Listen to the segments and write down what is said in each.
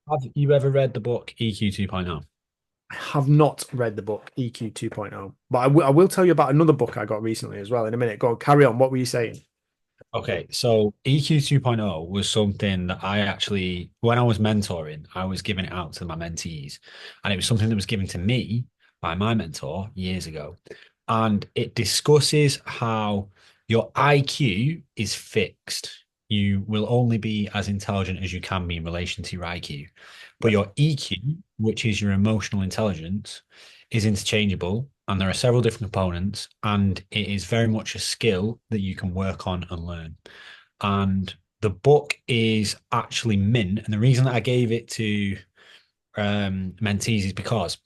Have you ever read the book EQ 2.0? I have not read the book EQ 2.0, but I will tell you about another book I got recently as well in a minute. Go on, carry on. What were you saying? Okay, so EQ 2.0 was something that I actually, when I was mentoring, I was giving it out to my mentees, and it was something that was given to me by my mentor years ago. And it discusses how your IQ is fixed. You will only be as intelligent as you can be in relation to your IQ. But Yep. your EQ, which is your emotional intelligence, is interchangeable. And there are several different components, and it is very much a skill that you can work on and learn. And the book is actually mint. And the reason that I gave it to mentees is because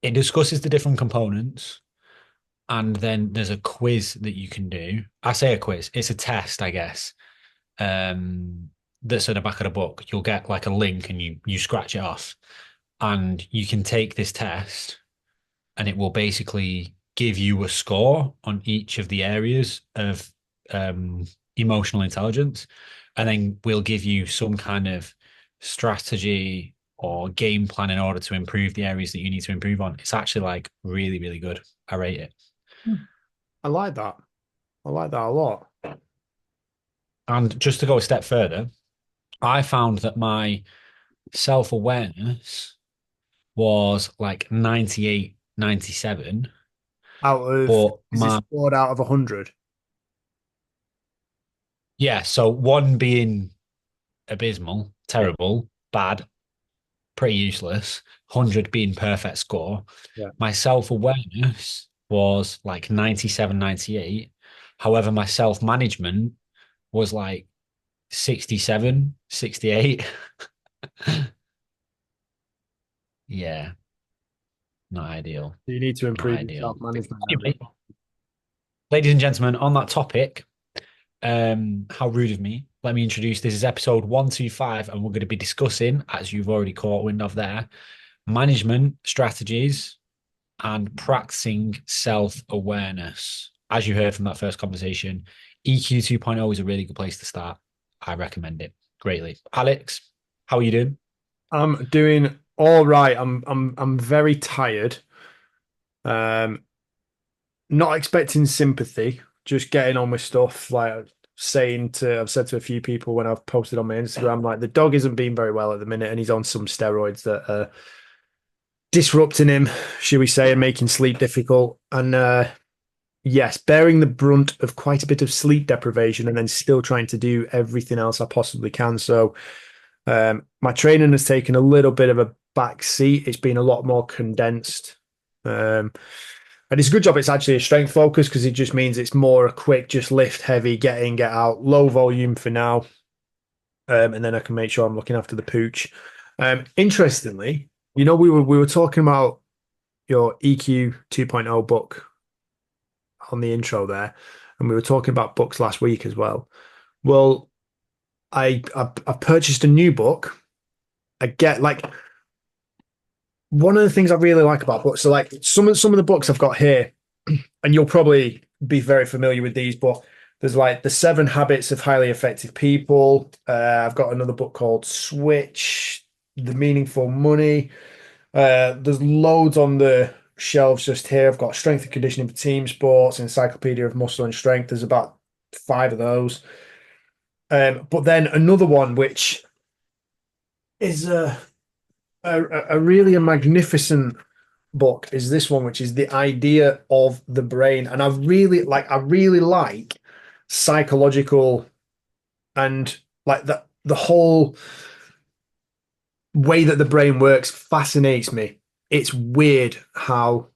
it discusses the different components, and then there's a quiz that you can do. I say a quiz, it's a test, I guess. That's at the back of the book. You'll get like a link and you scratch it off. And you can take this test and it will basically give you a score on each of the areas of um, emotional intelligence. And then we'll give you some kind of strategy or game plan in order to improve the areas that you need to improve on. It's actually like really, really good. I rate it. I like that. I like that a lot. And just to go a step further, I found that my self awareness was like 98, 97, Out of, but is it my, scored out of 100? yeah, so one being abysmal, Yeah. terrible, bad, pretty useless, 100 being perfect score. Yeah. My self awareness was like 97, 98. However, my self management was like 67, 68. Yeah, not ideal. You need to Not improve your ideal. self-management now, don't Anyway, ladies and gentlemen, on that topic, how rude of me. Let me introduce this is episode 125, and we're going to be discussing, as you've already caught wind of there, management strategies and practicing self awareness. As you heard from that first conversation, EQ 2.0 is a really good place to start. I recommend it greatly. Alex, how are you doing? I'm doing all right. I'm very tired. Um, Not expecting sympathy, just getting on with stuff. Like I've said to a few people when I've posted on my Instagram, like the dog isn't being very well at the minute, and he's on some steroids that are disrupting him, should we say, and making sleep difficult. And yes, bearing the brunt of quite a bit of sleep deprivation, and then still trying to do everything else I possibly can. So my training has taken a little bit of a back seat. It's been a lot more condensed. Um, and it's a good job it's actually a strength focus because it just means it's more a quick, just lift heavy, get in, get out, low volume for now. And then I can make sure I'm looking after the pooch. Interestingly, we were talking about your EQ 2.0 book on the intro there, and we were talking about books last week as well. Well, I purchased a new book. I get like one of the things I really like about books. So like some of the books I've got here, and you'll probably be very familiar with these, but there's like the Seven Habits of Highly Effective People. I've got another book called Switch, The Meaningful Money. There's loads on the shelves just here. I've got Strength and Conditioning for Team Sports, Encyclopedia of Muscle and Strength. There's about five of those. But then another one which is a really a magnificent book is this one, which is The Idea of the Brain. And I really like psychological and like the whole way that the brain works fascinates me. It's weird how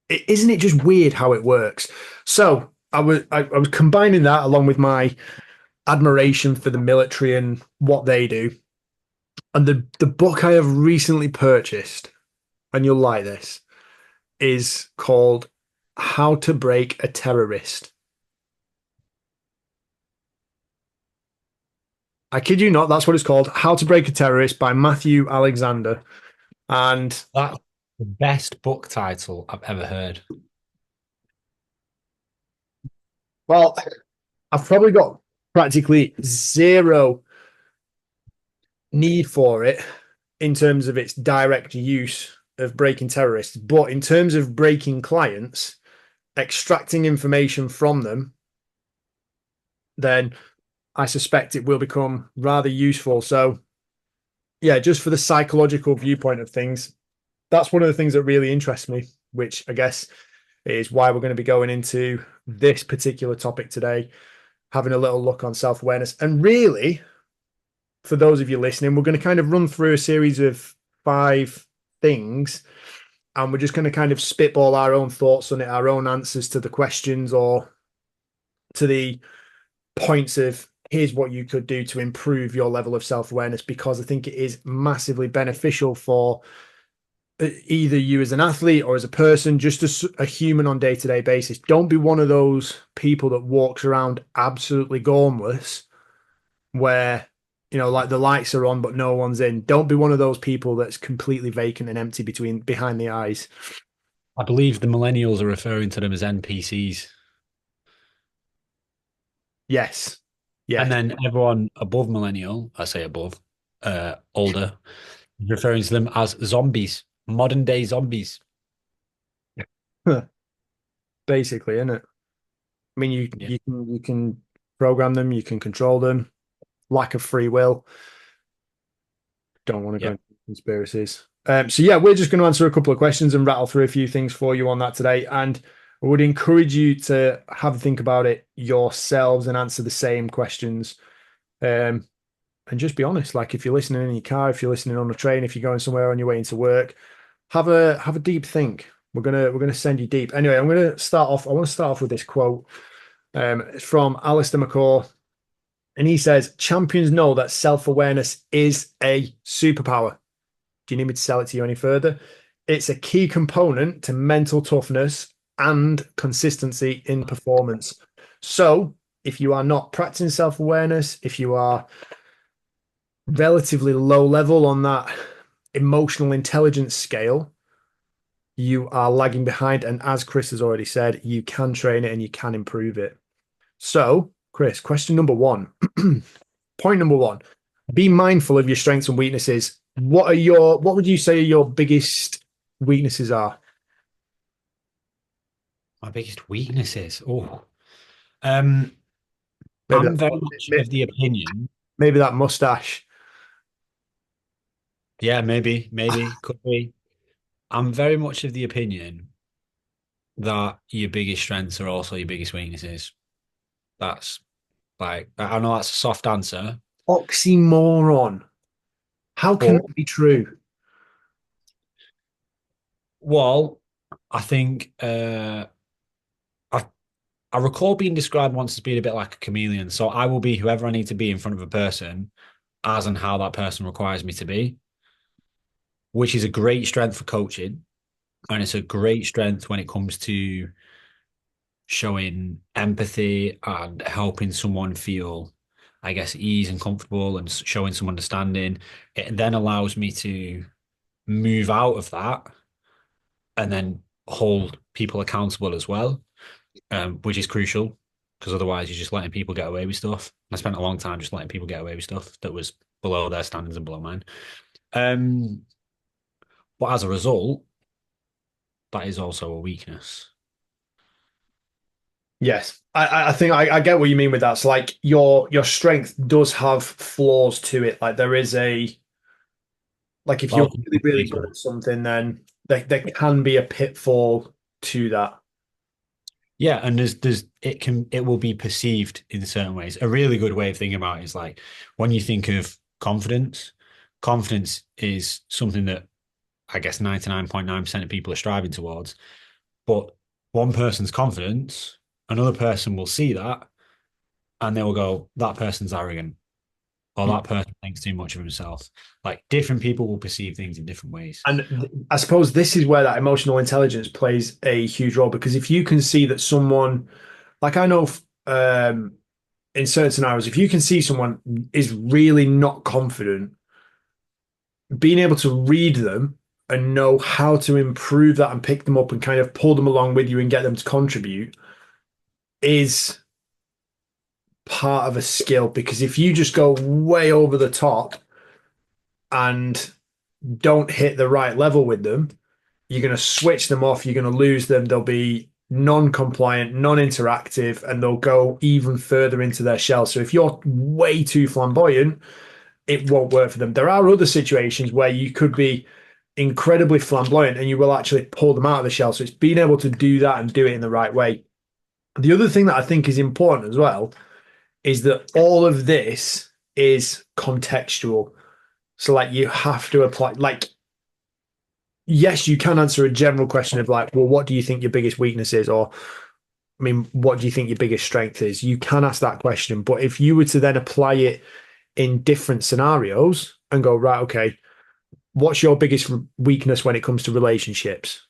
isn't it just weird how it works? So I was combining that along with my admiration for the military and what they do. And the book I have recently purchased, and you'll like this, is called How to Break a Terrorist. I kid you not, that's what it's called. How to Break a Terrorist by Matthew Alexander. And That's the best book title I've ever heard. well, I've probably got practically zero need for it in terms of its direct use of breaking terrorists, but in terms of breaking clients, extracting information from them, then I suspect it will become rather useful. So, yeah, just for the psychological viewpoint of things, that's one of the things that really interests me, which I guess is why we're going to be going into this particular topic today, having a little look on self awareness. And really, for those of you listening, we're going to kind of run through a series of 5 things, and we're just going to kind of spitball our own thoughts on it, our own answers to the questions or to the points of here's what you could do to improve your level of self awareness, because I think it is massively beneficial for either you as an athlete or as a person, just as a human on day-to-day basis. Don't be one of those people that walks around absolutely gormless where, like the lights are on but no one's in. Don't be one of those people that's completely vacant and empty between behind the eyes. I believe the millennials are referring to them as NPCs. Yes. And Yes. then everyone above millennial, I say above, older, referring to them as zombies, modern day zombies. Basically, isn't it? I mean, you Yeah. you can program them, you can control them. Lack of free will. Don't want to go Yeah. into conspiracies. So yeah, we're just going to answer a couple of questions and rattle through a few things for you on that today. And I would encourage you to have a think about it yourselves and answer the same questions. Um, and just be honest. Like if you're listening in your car, if you're listening on a train, if you're going somewhere on your way into work, have a deep think. We're gonna send you deep. Anyway, I'm gonna start off. I want to start off with this quote. It's from Alistair McCaw, and he says, "Champions know that self-awareness is a superpower." Do you need me to sell it to you any further? It's a key component to mental toughness and consistency in performance. So, if you are not practicing self awareness, if you are relatively low level on that emotional intelligence scale, you are lagging behind. And as Chris has already said, you can train it and you can improve it. So, Chris, question number one, point number one, be mindful of your strengths and weaknesses. What would you say your biggest weaknesses are? My biggest weaknesses. Oh, um, Maybe I'm that very much of the opinion. maybe that mustache. Yeah, maybe, could be. I'm very much of the opinion that your biggest strengths are also your biggest weaknesses. That's like, I know that's a soft answer, Oxymoron. How can but that be true? well, I think I I recall being described once as being a bit like a chameleon. So I will be whoever I need to be in front of a person, as and how that person requires me to be, which is a great strength for coaching, and it's a great strength when it comes to showing empathy and helping someone feel, I guess, ease and comfortable and showing some understanding. It then allows me to move out of that and then hold people accountable as well, which is crucial because otherwise you're just letting people get away with stuff. I spent a long time just letting people get away with stuff that was below their standards and below mine. Um, but as a result, that is also a weakness. Yes, I think I get what you mean with that. So like your strength does have flaws to it. Like there is a like if you're Welcome really, to really good basement. at something, then there can be a pitfall to that. Yeah, and it will be perceived in certain ways. A really good way of thinking about it is like when you think of confidence, confidence is something that I guess 99.9% of people are striving towards. But one person's confidence, another person will see that and they will go, that person's arrogant or that person thinks too much of himself. Like different people will perceive things in different ways. I suppose this is where that emotional intelligence plays a huge role, because if you can see that someone, like I know, in certain scenarios, if you can see someone is really not confident, being able to read them and know how to improve that and pick them up and kind of pull them along with you and get them to contribute is part of a skill. Because if you just go way over the top, and don't hit the right level with them, you're going to switch them off. You're going to lose them. They'll be non-compliant, non-interactive, and they'll go even further into their shell. So if you're way too flamboyant, it won't work for them. There are other situations where you could be incredibly flamboyant and you will actually pull them out of the shell. So it's being able to do that and do it in the right way. The other thing that I think is important as well is that all of this is contextual. So like you have to apply like yes, you can answer a general question of like, well, what do you think your biggest weakness is? Or I mean, what do you think your biggest strength is? You can ask that question. But if you were to then apply it in different scenarios and go, right, okay, what's your biggest weakness when it comes to relationships?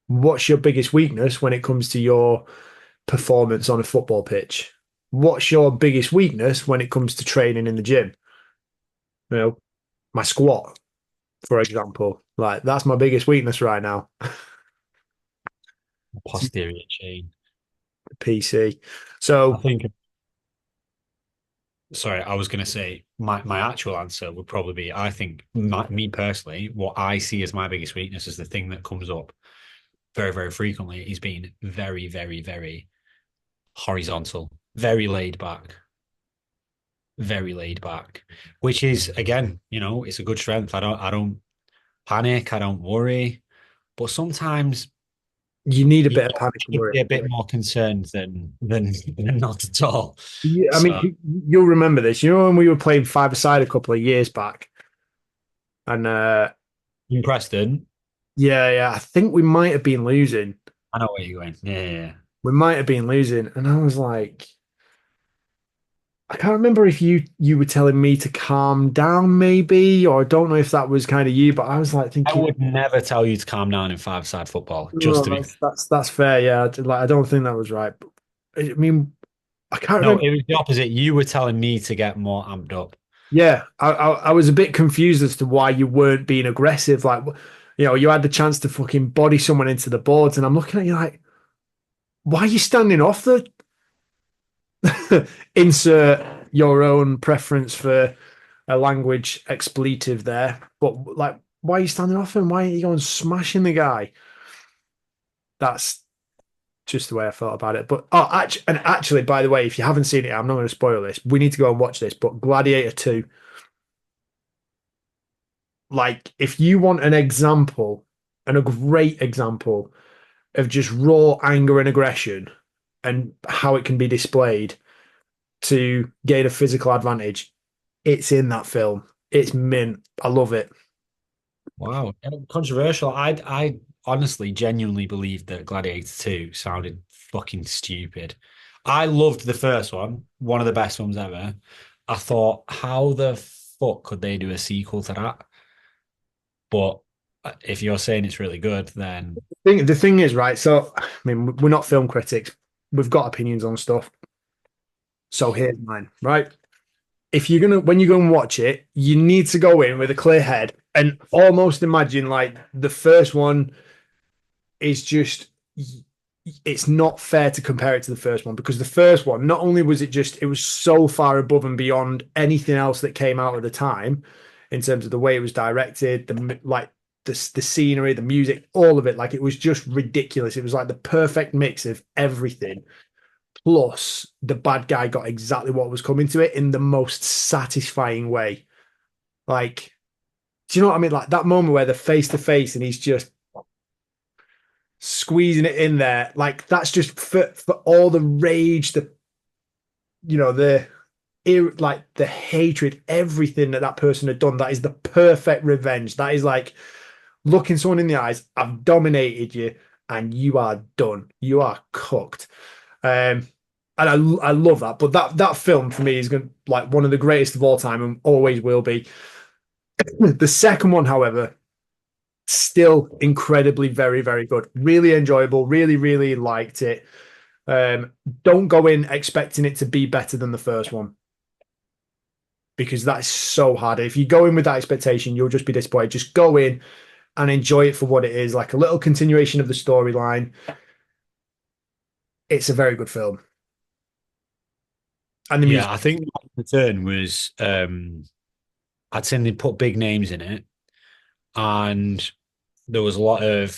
What's your biggest weakness when it comes to your performance on a football pitch? What's your biggest weakness when it comes to training in the gym? You know, my squat, for example. Like that's my biggest weakness right now. Posterior chain. PC. I So think, sorry, I was going to say my actual answer would probably be I think me personally, what I see as my biggest weakness is the thing that comes up very, very frequently is being very, very, very horizontal, very laid back, which is again, it's a good strength. I don't panic, I don't worry, but sometimes you need a you bit of panic and should worry. be a bit more concerned than not at all. I So mean, you'll remember this. You know when we were playing five-a-side a couple of years back, and in Preston, yeah, I think we might have been losing. I know where you're going. Yeah, yeah, yeah. We might have been losing, and I was like, I can't remember if you were telling me to calm down, maybe, or I don't know if that was kind of you, but I was like I thinking, would never tell you to calm down in five-side football, just to no, be. that's fair, yeah. Like I don't think that was right. But, I mean, I can't No, remember. it was the opposite. You were telling me to get more amped up. Yeah, I was a bit confused as to why you weren't being aggressive. Like, you had the chance to fucking body someone into the boards, and I'm looking at you like, why are you standing off the insert your own preference for a language expletive there? But like, why are you standing off him? Why are you going smashing the guy? That's just the way I felt about it. But actually, by the way, if you haven't seen it, I'm not going to spoil this. We need to go and watch this. But Gladiator 2, like, if you want an example and a great example of just raw anger and aggression and how it can be displayed to gain a physical advantage, it's in that film. It's mint. I love it. Wow. Controversial. I honestly, genuinely believed that Gladiator 2 sounded fucking stupid. I loved the first one of the best films ever. I thought, how the fuck could they do a sequel to that? But if you're saying it's really good, then The thing is, right? So, I mean, we're not film critics. We've got opinions on stuff. So here's mine, right? If you're gonna, when you go and watch it, you need to go in with a clear head and almost imagine like the first one is just it's not fair to compare it to the first one because the first one not only was it was so far above and beyond anything else that came out at the time in terms of the way it was directed, the scenery, the music, all of it, like it was just ridiculous. It was like the perfect mix of everything. Plus, the bad guy got exactly what was coming to it in the most satisfying way. Like, do you know what I mean? Like that moment where they're face to face and he's just squeezing it in there. Like that's just for all the rage, the like the hatred, everything that person had done. That is the perfect revenge. That is like looking someone in the eyes. I've dominated you, and you are done. You are cooked. And I love that. But that film for me is going like one of the greatest of all time and always will be. The second one, however, still incredibly very, very good. Really enjoyable. Really, really liked it. Um, don't go in expecting it to be better than the first one because that's so hard. If you go in with that expectation, you'll just be disappointed. Just go in and enjoy it for what it is, like a little continuation of the storyline. It's a very good film, and the music. yeah, I think the turn was I'd seen they put big names in it, and there was a lot of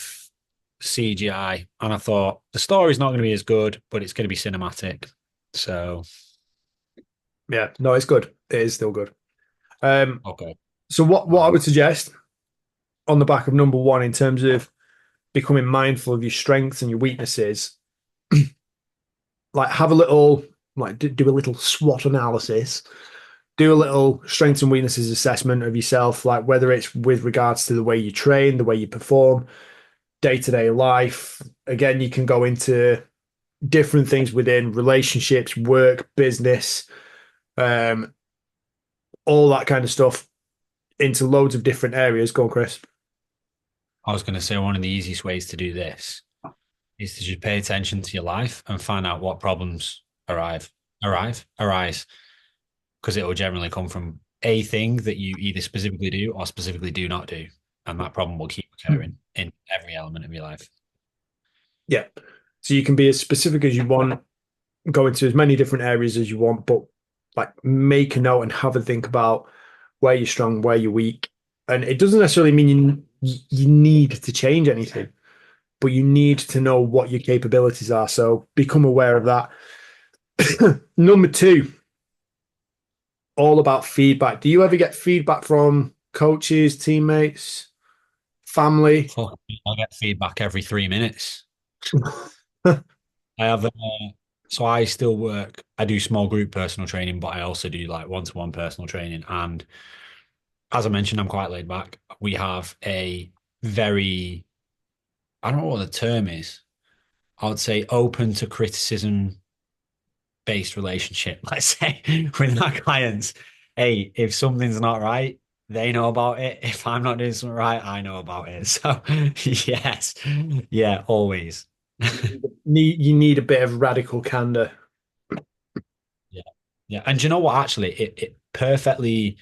CGI, and I thought the story's not going to be as good, but it's going to be cinematic. So, Yeah, no, it's good. It is still good. Um, okay. so what I Um, would suggest on the back of number one in terms of becoming mindful of your strengths and your weaknesses, like have a little like do a little SWOT analysis, do a little strengths and weaknesses assessment of yourself, like whether it's with regards to the way you train, the way you perform, day-to-day life. Again, you can go into different things within relationships, work, business, um, all that kind of stuff into loads of different areas. Go on, Chris. I was going to say one of the easiest ways to do this is to just pay attention to your life and find out what problems arise, because it will generally come from a thing that you either specifically do or specifically do not do, and that problem will keep occurring in every element of your life. Yeah. So you can be as specific as you want, go into as many different areas as you want, but like make a note and have a think about where you're strong, where you're weak. And it doesn't necessarily mean you need to change anything, but you need to know what your capabilities are. So become aware of that. Number two, all about feedback. Do you ever get feedback from coaches, teammates, family? Fuck, I get feedback every 3 minutes. I have so I still work. I do small group personal training, but I also do like one-to-one personal training. And as I mentioned, I'm quite laid back. We have a very, I don't know what the term is. I would say open to criticism based relationship, let's say, with our clients. Hey, if something's not right, they know about it. If I'm not doing something right, I know about it. So, yes, yeah, always. You need a bit of radical candor. Yeah. Yeah. And do you know what? Actually, it perfectly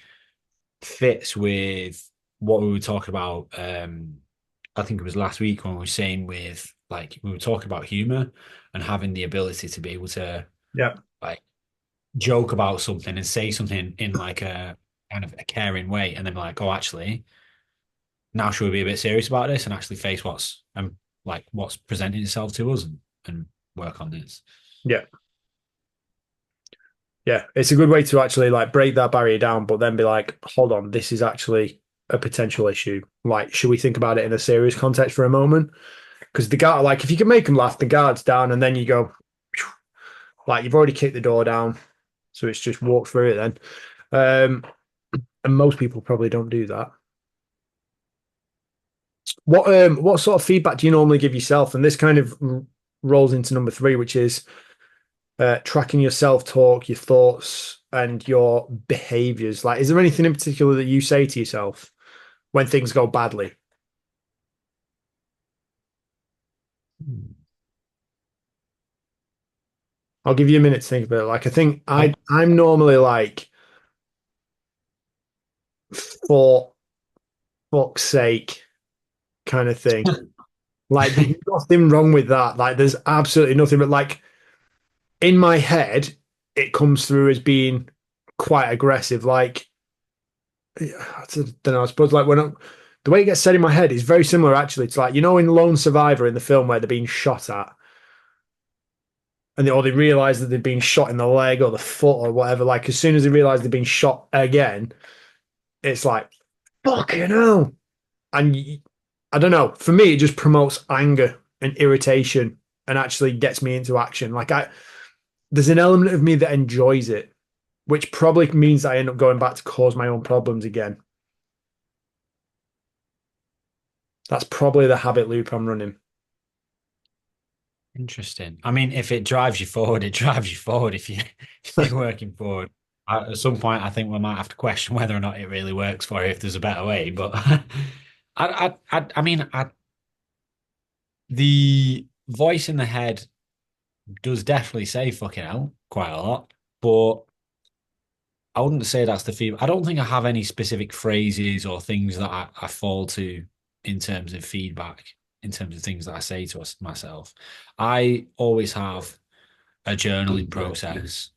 fits with what we were talking about. I think it was last week when we were saying with like, we were talking about humor and having the ability to be able to Yeah. like joke about something and say something in like a kind of a caring way. And then be like, oh, actually, now should we be a bit serious about this and actually face what's like what's presenting itself to us and work on this. Yeah. Yeah. It's a good way to actually like break that barrier down, but then be like, hold on, this is actually a potential issue. Like, should we think about it in a serious context for a moment? Because the guard, like, if you can make them laugh, the guard's down, and then you go, like, you've already kicked the door down. So it's just walk through it then. And most people probably don't do that. What sort of feedback do you normally give yourself? And this kind of rolls into number three, which is tracking your self-talk, your thoughts, and your behaviors. Like, is there anything in particular that you say to yourself when things go badly? I'll give you a minute to think about it. Like, I think Oh, I'm normally like, for fuck's sake, kind of thing. Like, there's nothing wrong with that. Like, there's absolutely nothing. But like in my head, it comes through as being quite aggressive. Like, I don't know. I suppose like the way it gets said in my head is very similar actually. It's like in Lone Survivor in the film where they're being shot at, and they realize that they've been shot in the leg or the foot or whatever. Like as soon as they realize they've been shot again, it's like fucking hell. And I don't know. For me, it just promotes anger and irritation and actually gets me into action. There's an element of me that enjoys it, which probably means I end up going back to cause my own problems again. That's probably the habit loop I'm running. interesting. I mean, if it drives you forward, it drives you forward. If you if you're working forward, at some point, I think we might have to question whether or not it really works for you if there's a better way. But I mean, the voice in the head does definitely say "fucking hell" quite a lot, but I wouldn't say that's the feedback. I don't think I have any specific phrases or things that I fall to in terms of feedback, in terms of things that I say to myself. I always have a journaling process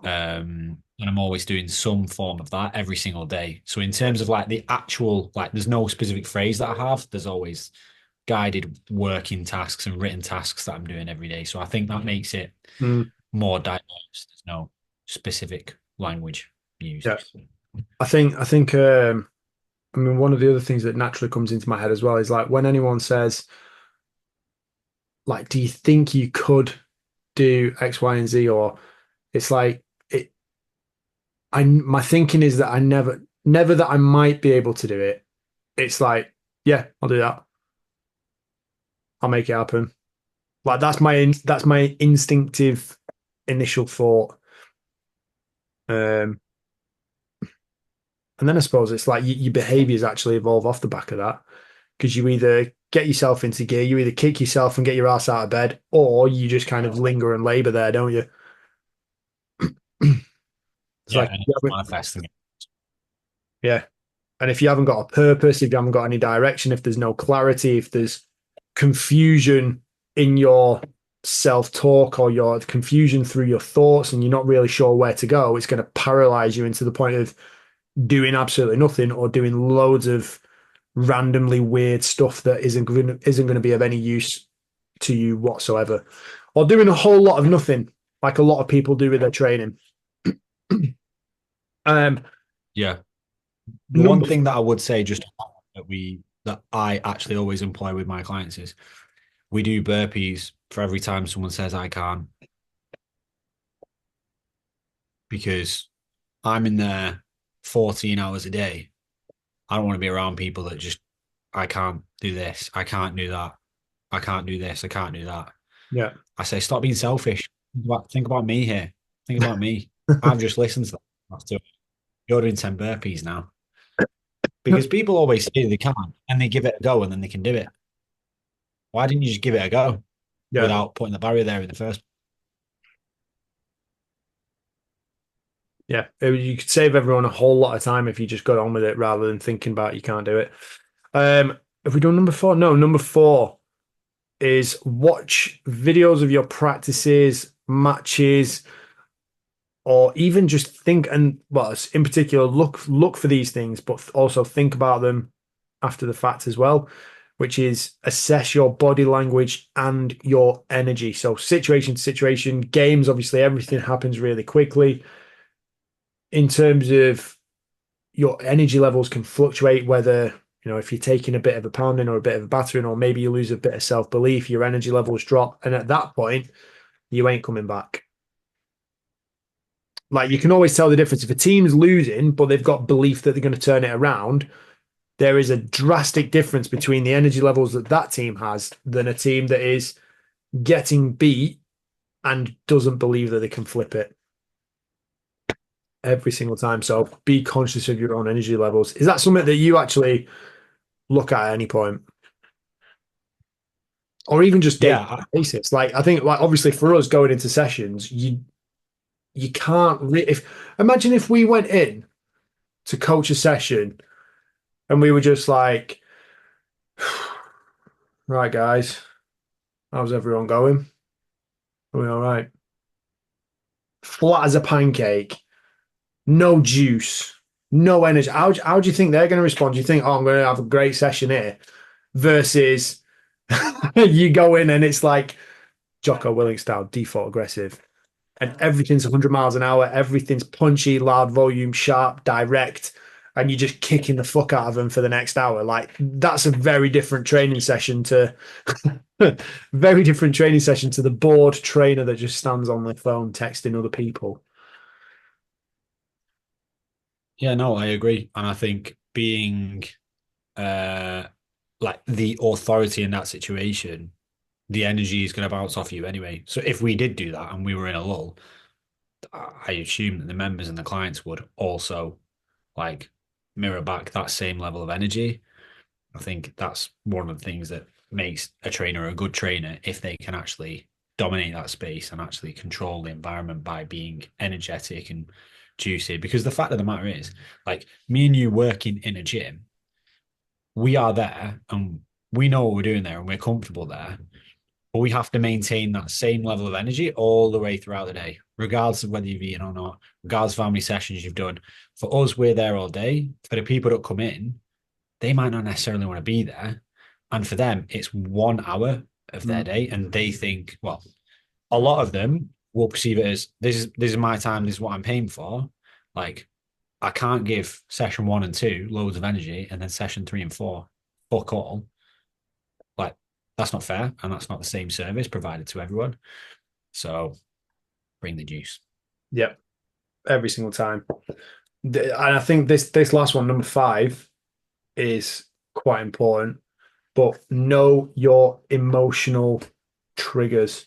And I'm always doing some form of that every single day. So in terms of like the actual, like there's no specific phrase that I have. There's always guided working tasks and written tasks that I'm doing every day. So I think that makes it Mm, more diverse. There's no specific language used. yeah. I mean, one of the other things that naturally comes into my head as well is like when anyone says, like, do you think you could do X, Y, and Z? Or it's like it my thinking is that I never that I might be able to do it. It's like, yeah, I'll do that. I'll make it happen. Like that's my instinctive initial thought. Um, and then I suppose it's like your behaviors actually evolve off the back of that because you either get yourself into gear, you either kick yourself and get your ass out of bed, or you just kind of linger and labor there, don't you? It's Yeah, like, and yeah, it's manifesting. yeah. And if you haven't got a purpose, if you haven't got any direction, if there's no clarity, if there's confusion in your self talk or your confusion through your thoughts and you're not really sure where to go, it's going to paralyze you into the point of doing absolutely nothing or doing loads of randomly weird stuff that isn't going to be of any use to you whatsoever, or doing a whole lot of nothing like a lot of people do with their training. Um, Yeah. The one number thing that I would say just that I actually always employ with my clients is we do burpees for every time someone says I can't, because I'm in there 14 hours a day. I don't want to be around people that just, I can't do this, I can't do that, I can't do this, I can't do that. Yeah. I say, stop being selfish. Think about me here. Think about me. I've just listened to that. You're doing 10 burpees now. Because people always say they can't and they give it a go and then they can do it. Why didn't you just give it a go Yeah. without putting the barrier there in the first? Yeah, you could save everyone a whole lot of time if you just got on with it rather than thinking about you can't do it. Have we done number four? No, number four is watch videos of your practices, matches, or even just think and well, in particular, look for these things, but also think about them after the fact as well, which is assess your body language and your energy. So situation to situation, games, obviously everything happens really quickly. In terms of your energy levels can fluctuate, whether if you're taking a bit of a pounding or a bit of a battering, or maybe you lose a bit of self-belief, your energy levels drop, and at that point you ain't coming back. Like, you can always tell the difference if a team's losing but they've got belief that they're going to turn it around. There is a drastic difference between the energy levels that that team has than a team that is getting beat and doesn't believe that they can flip it every single time. So be conscious of your own energy levels. Is that something that you actually look at any point, or even just day Yeah, basis? Like, I think, like, obviously for us going into sessions, you can't if imagine if we went in to coach a session and we were just like, right, guys, how's everyone going? Are we all right? Flat as a pancake, no juice, no energy. How do you think they're going to respond? Do you think, oh, I'm going to have a great session here, versus you go in and it's like Jocko Willink style, default aggressive, and everything's 100 miles an hour, everything's punchy, loud, volume, sharp, direct, and you're just kicking the fuck out of them for the next hour. Like, that's a very different training session to very different training session to the bored trainer that just stands on the phone texting other people. yeah, no, I agree. And I think being uh like the authority in that situation, the energy is going to bounce off you anyway. So if we did do that and we were in a lull, I assume that the members and the clients would also like mirror back that same level of energy. I think that's one of the things that makes a trainer a good trainer, if they can actually dominate that space and actually control the environment by being energetic and juicy. Because the fact of the matter is, like me and you working in a gym, we are there and we know what we're doing there and we're comfortable there. but we have to maintain that same level of energy all the way throughout the day, regardless of whether you've eaten or not, regardless of how many sessions you've done. For us, we're there all day. For the people that come in, they might not necessarily want to be there. And for them, it's 1 hour of their Mm. day. And they think, well, a lot of them will perceive it as this is my time, this is what I'm paying for. Like, I can't give session 1 and 2 loads of energy and then session 3 and 4, fuck all. Like, that's not fair, and that's not the same service provided to everyone. So bring the juice. Yep, every single time. And I think this last one, number 5, is quite important. But know your emotional triggers.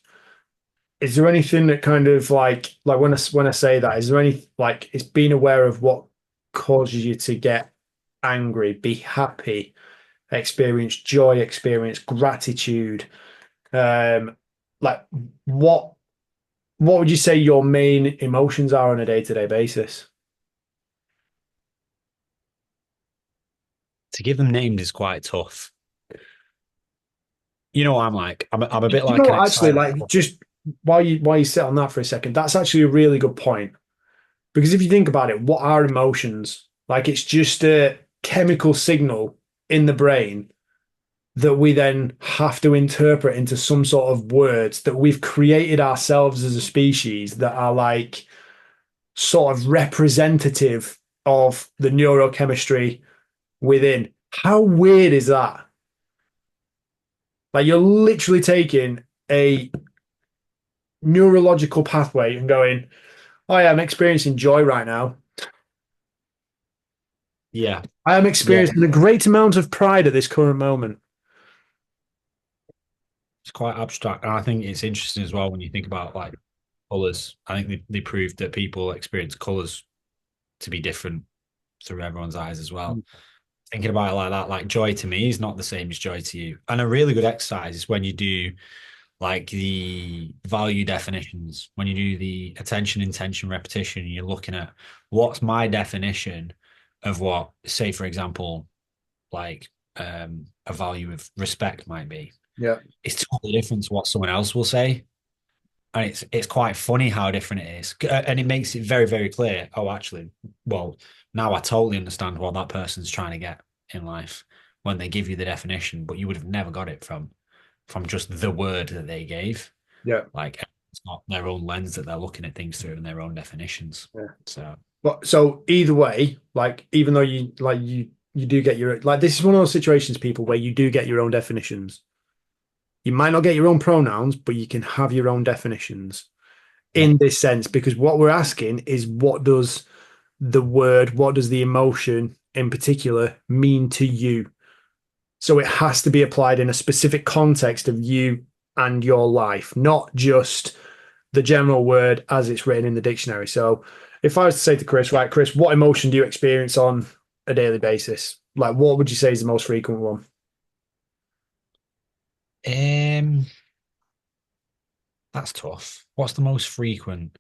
Is there anything that kind of like when I say that, is there any like it's being aware of what causes you to get angry, be happy, experience joy, experience gratitude? Um, like what what would you say your main emotions are on a day-to-day basis? To give them names is quite tough. You know what I'm like? I'm a bit You like know, an actually, excited. like just while you sit on that for a second, that's actually a really good point. Because if you think about it, what are emotions? Like it's just a chemical signal in the brain that we then have to interpret into some sort of words that we've created ourselves as a species that are like sort of representative of the neurochemistry within. How weird is that? Like you're literally taking a neurological pathway and going, oh yeah, I'm experiencing joy right now. Yeah, I am yeah. experiencing a great amount of pride at this current moment. It's quite abstract. And I think it's interesting as well when you think about like colors. I think they proved that people experience colors to be different through everyone's eyes as well. Thinking about it like that, like joy to me is not the same as joy to you. And a really good exercise is when you do like the value definitions, when you do the attention, intention, repetition, you're looking at what's my definition of what, say, for example, like a value of respect might be. Yeah. It's totally different to what someone else will say. And it's quite funny how different it is. And it makes it very, very clear. Oh, actually, well, now I totally understand what that person's trying to get in life when they give you the definition, but you would have never got it from just the word that they gave. Yeah. Like it's not their own lens that they're looking at things through and their own definitions. Yeah. So But so either way, like even though you do get your like this is one of those situations, people, where you do get your own definitions. You might not get your own pronouns, but you can have your own definitions yeah, in this sense, because what we're asking is what does the word, what does the emotion in particular mean to you? So it has to be applied in a specific context of you and your life, not just the general word as it's written in the dictionary. So if I was to say to Chris, right, Chris, what emotion do you experience on a daily basis? Like, what would you say is the most frequent one? um, that's tough. What's the most frequent?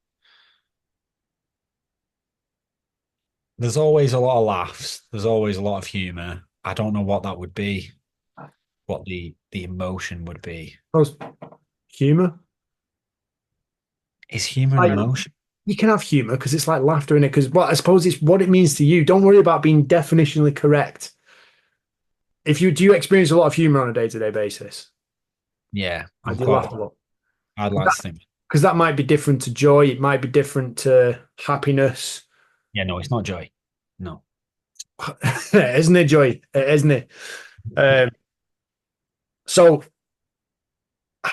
There's always a lot of laughs. There's always a lot of humor. I don't know what that would be, what the emotion would be. Most humor. Is humor an Like emotion? you can have humor because it's like laughter in it. Because well, I suppose it's what it means to you. Don't worry about being definitionally correct. If you do you experience a lot of humor on a day-to-day basis? Yeah, I I'm do quite. laugh a lot. I'd like to think. Because that might be different to joy. It might be different to happiness. Yeah, no, it's not joy. No. Isn't it, Joy? Isn't it? Um, so,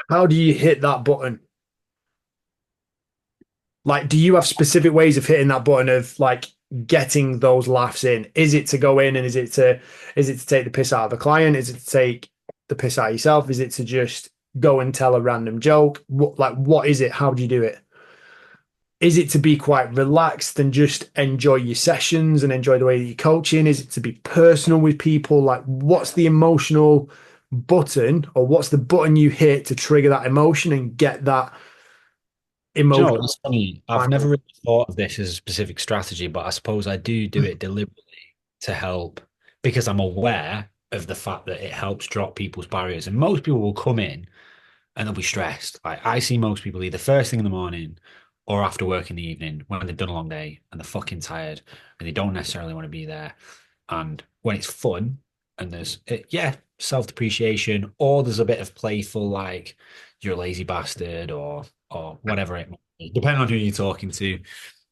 how do you hit that button? Like, do you have specific ways of hitting that button of like getting those laughs in? Is it to go in and is it to take the piss out of a client? Is it to take the piss out of yourself? Is it to just go and tell a random joke? What is it? How do you do it? Is it to be quite relaxed and just enjoy your sessions and enjoy the way that you're coaching? Is it to be personal with people? Like, what's the emotional button or what's the button you hit to trigger that emotion and get that Do you know, emotion? it's funny. I've never really thought of this as a specific strategy, but I suppose I do it deliberately to help because I'm aware of the fact that it helps drop people's barriers. And most people will come in and they'll be stressed. Like I see most people either first thing in the morning or after work in the evening when they've done a long day and they're fucking tired and they don't necessarily want to be there. And when it's fun and there's yeah, self-depreciation, or there's a bit of playful like you're a lazy bastard or whatever it might be, depending on who you're talking to.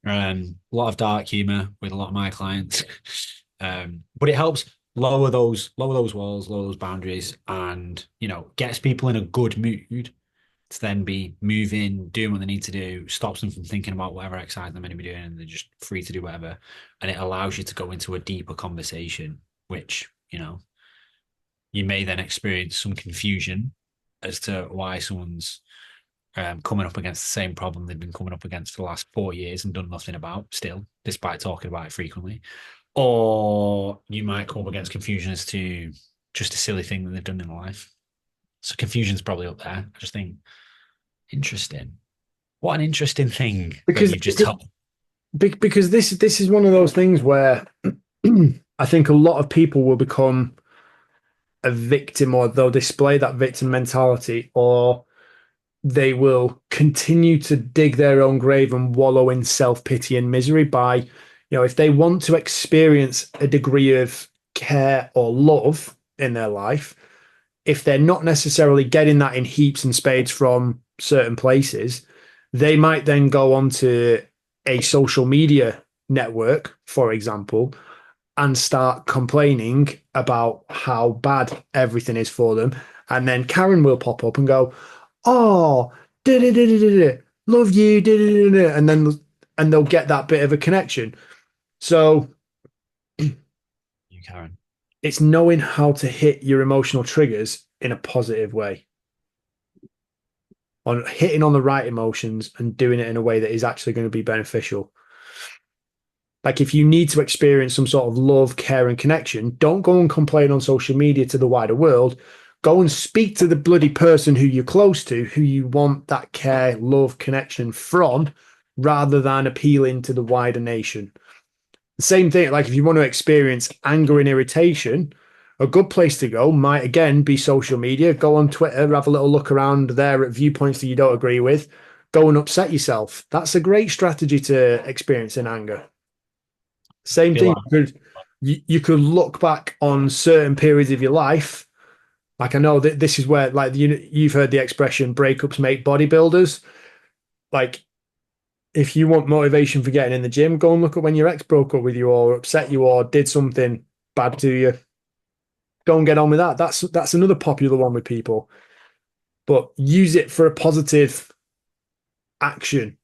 A lot of dark humor with a lot of my clients. But it helps lower those walls, lower those boundaries, and gets people in a good mood to then be moving, doing what they need to do, stops them from thinking about whatever exercise they're meant to be doing, and they're just free to do whatever. And it allows you to go into a deeper conversation, which, you may then experience some confusion as to why someone's coming up against the same problem they've been coming up against for the last 4 years and done nothing about still, despite talking about it frequently. Or you might come up against confusion as to just a silly thing that they've done in life. So confusion's probably up there. I just think interesting. What an interesting thing that because you've just told. because this is one of those things where I think a lot of people will become a victim, or they'll display that victim mentality, or they will continue to dig their own grave and wallow in self-pity and misery by, if they want to experience a degree of care or love in their life, if they're not necessarily getting that in heaps and spades from certain places, they might then go onto a social media network, for example, and start complaining about how bad everything is for them. And then Karen will pop up and go, "Oh, da da da da da, love you, da da da da," and they'll get that bit of a connection. So You, Karen. it's knowing how to hit your emotional triggers in a positive way, on hitting on the right emotions and doing it in a way that is actually going to be beneficial. Like if you need to experience some sort of love, care, and connection, don't go and complain on social media to the wider world. Go and speak to the bloody person who you're close to, who you want that care, love, connection from, rather than appealing to the wider nation. The same thing, like if you want to experience anger and irritation, a good place to go might again be social media. Go on Twitter, have a little look around there at viewpoints that you don't agree with. Go and upset yourself. That's a great strategy to experience in anger. I Same feel thing. like You could look back on certain periods of your life. Like I know that this is where, like you've heard the expression "breakups make bodybuilders." Like if you want motivation for getting in the gym, go and look at when your ex broke up with you or upset you or did something bad to you. Go and get on with that. That's another popular one with people. But use it for a positive action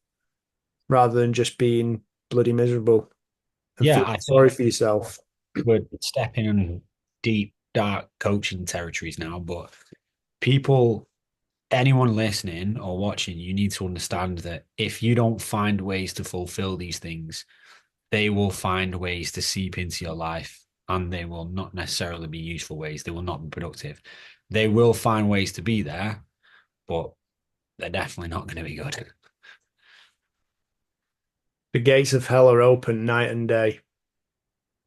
rather than just being bloody miserable and yeah, feel I sorry think for yourself. we're stepping in deep, dark coaching territories now, but people, anyone listening or watching, you need to understand that if you don't find ways to fulfill these things, they will find ways to seep into your life and they will not necessarily be useful ways. They will not be productive. They will find ways to be there, but they're definitely not going to be good. The gates of hell are open night and day.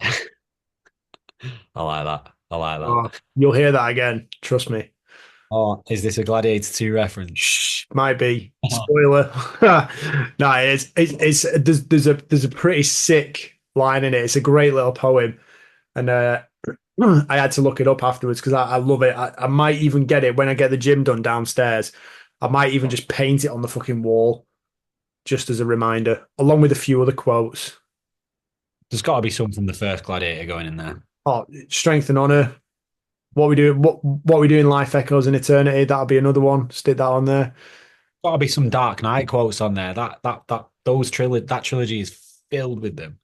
I like that. I like Oh, that. you'll hear that again. Trust me. Oh, is this a Gladiator 2 reference? Shh, might be spoiler. No, there's a pretty sick line in it. It's a great little poem, and I had to look it up afterwards because I love it. I might even get it when I get the gym done downstairs. I might even just paint it on the fucking wall just as a reminder, along with a few other quotes. There's got to be some from the first Gladiator going in there. Oh, strength and honor. What we do in life echoes in eternity. That'll be another one. Stick that on there. Got to be some Dark Knight quotes on there. That trilogy is filled with them.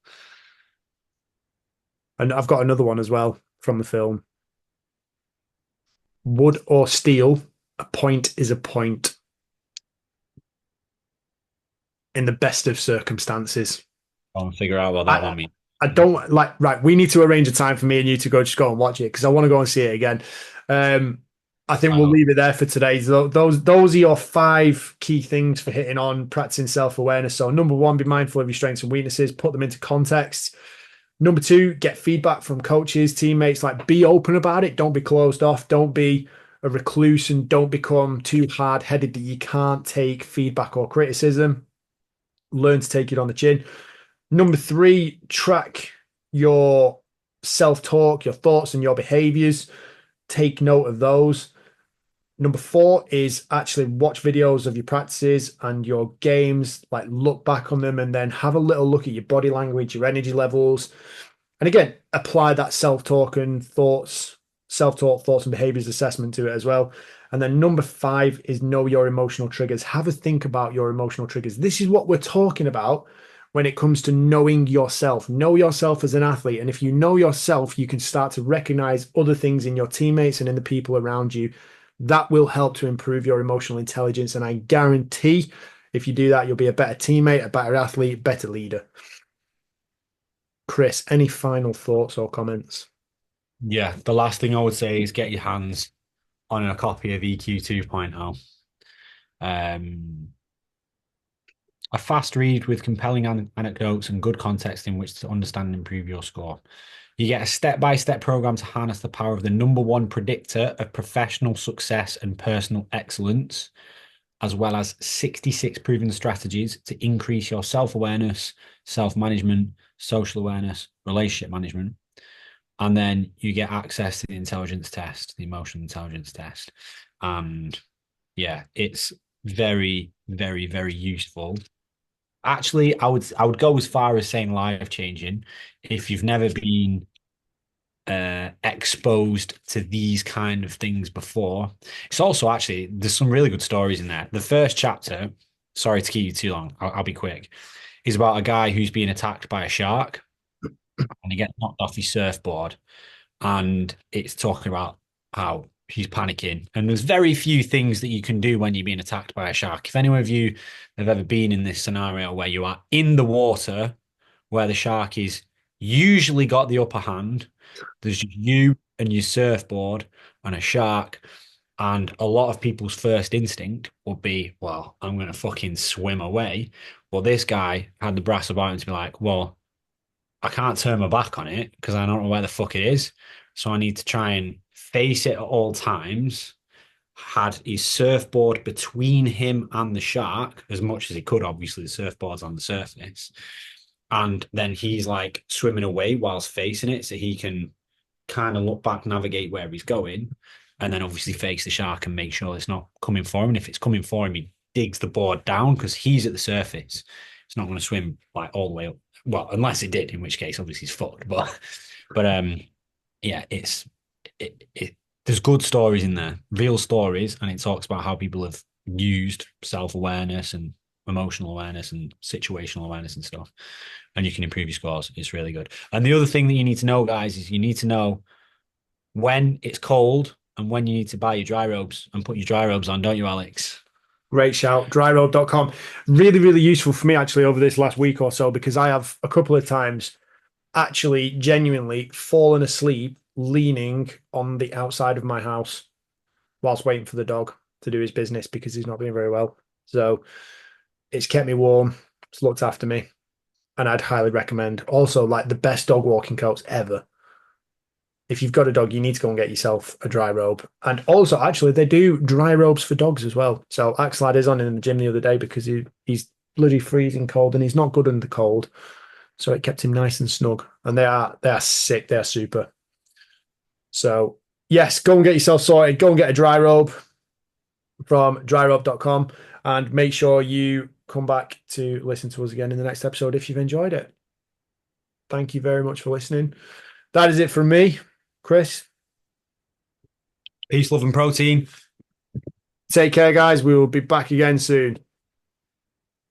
And I've got another one as well from the film. Wood or steel, a point is a point in the best of circumstances. Go and figure out what that I one means. I don't like right. We need to arrange a time for me and you to go and watch it because I want to go and see it again. Um, I think we'll Oh, leave it there for today. Those are your 5 key things for hitting on practicing self awareness. So number one, be mindful of your strengths and weaknesses, put them into context. Number two, get feedback from coaches, teammates. Like be open about it. Don't be closed off. Don't be a recluse and don't become too hard-headed that you can't take feedback or criticism. Learn to take it on the chin. Number three, track your self-talk, your thoughts and your behaviors. Take note of those. Number four is actually watch videos of your practices and your games, like look back on them and then have a little look at your body language, your energy levels. And again, apply that self-talk and thoughts, self-talk, thoughts and behaviors assessment to it as well. And then number five is know your emotional triggers. Have a think about your emotional triggers. This is what we're talking about when it comes to knowing yourself. Know yourself as an athlete. And if you know yourself, you can start to recognize other things in your teammates and in the people around you. That will help to improve your emotional intelligence. And I guarantee if you do that, you'll be a better teammate, a better athlete, better leader. Chris, any final thoughts or comments? Yeah, the last thing I would say is get your hands on a copy of EQ 2.0. Um, a fast read with compelling anecdotes and good context in which to understand and improve your score. You get a step-by-step program to harness the power of the number one predictor of professional success and personal excellence, as well as 66 proven strategies to increase your self-awareness, self-management, social awareness, relationship management. And then you get access to the intelligence test, the emotional intelligence test. And yeah, it's very, very, very useful. Actually, I would go as far as saying life changing if you've never been exposed to these kind of things before. It's also actually there's some really good stories in there. The first chapter, sorry to keep you too long, I'll be quick, is about a guy who's being attacked by a shark and he gets knocked off his surfboard, and it's talking about how he's panicking. And there's very few things that you can do when you're being attacked by a shark. If anyone of you have ever been in this scenario where you are in the water, where the shark is usually got the upper hand, there's you and your surfboard and a shark. And a lot of people's first instinct would be, well, I'm going to fucking swim away. Well, this guy had the brass about him to be like, well, I can't turn my back on it because I don't know where the fuck it is. So I need to try and face it at all times. Had his surfboard between him and the shark as much as he could. Obviously, the surfboard's on the surface. And then he's like swimming away whilst facing it so he can kind of look back, navigate where he's going, and then obviously face the shark and make sure it's not coming for him. And if it's coming for him, he digs the board down because he's at the surface. It's not going to swim like all the way up. Well, unless it did, in which case obviously he's fucked. But yeah, it there's good stories in there, real stories, and it talks about how people have used self-awareness and emotional awareness and situational awareness and stuff, and you can improve your scores. It's really good. And the other thing that you need to know, guys, is you need to know when it's cold and when you need to buy your dry robes and put your dry robes on, don't you, Alex? Great shout. Dryrobe.com. Really, really useful for me actually over this last week or so because I have a couple of times actually genuinely fallen asleep leaning on the outside of my house whilst waiting for the dog to do his business because he's not doing very well. So it's kept me warm. It's looked after me. And I'd highly recommend. Also, like the best dog walking coats ever. If you've got a dog, you need to go and get yourself a dry robe. And also, actually, they do dry robes for dogs as well. So Axelad is on in the gym the other day because he's bloody freezing cold and he's not good under the cold. So it kept him nice and snug. And they are sick. They're super. So yes, go and get yourself sorted. Go and get a dry robe from dryrobe.com and make sure you come back to listen to us again in the next episode if you've enjoyed it. Thank you very much for listening. That is it from me, Chris. Peace, love, and protein. Take care, guys. We will be back again soon.